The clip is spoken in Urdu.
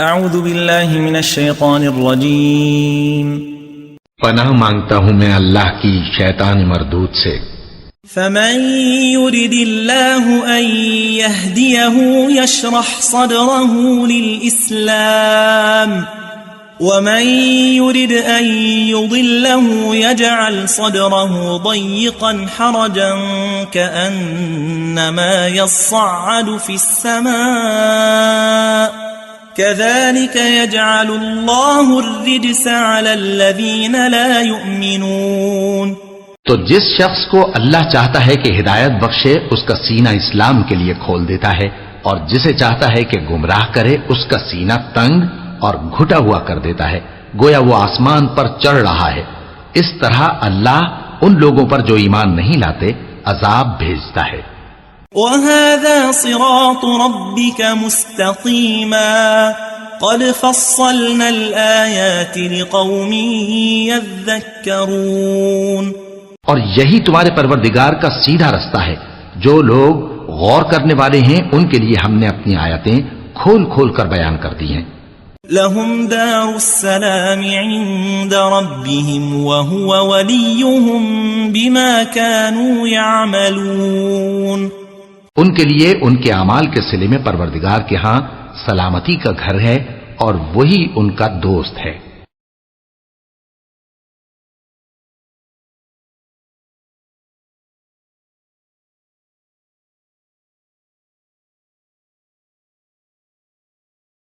اعوذ باللہ من الشیطان الرجیم پناہ مانگتا ہوں میں اللہ کی شیطان مردود سے۔ فمن يرد الله أن يهديه يشرح صدره للإسلام ومن يرد أن يضله يجعل صدره ضيقا حرجا كأنما يصعد في السماء كذلك يجعل الله الرجس على الذين لا يؤمنون۔ تو جس شخص کو اللہ چاہتا ہے کہ ہدایت بخشے اس کا سینہ اسلام کے لیے کھول دیتا ہے، اور جسے چاہتا ہے کہ گمراہ کرے اس کا سینہ تنگ اور گھٹا ہوا کر دیتا ہے، گویا وہ آسمان پر چڑھ رہا ہے۔ اس طرح اللہ ان لوگوں پر جو ایمان نہیں لاتے عذاب بھیجتا ہے۔ وَهَذَا صِرَاطُ رَبِّكَ مُسْتَقِيمًا قَدْ فَصَّلْنَا الْآيَاتِ لِقَوْمٍ يَذَّكَّرُونَ۔ اور یہی تمہارے پروردگار کا سیدھا رستہ ہے، جو لوگ غور کرنے والے ہیں ان کے لیے ہم نے اپنی آیتیں کھول کھول کر بیان کر دی ہیں۔ لَهُمْ دَارُ السَّلَامِ عِندَ رَبِّهِمْ وَهُوَ وَلِيُّهُمْ بِمَا كَانُوا يَعْمَلُونَ۔ ان کے لیے ان کے اعمال کے صلے میں پروردگار کے ہاں سلامتی کا گھر ہے اور وہی ان کا دوست ہے۔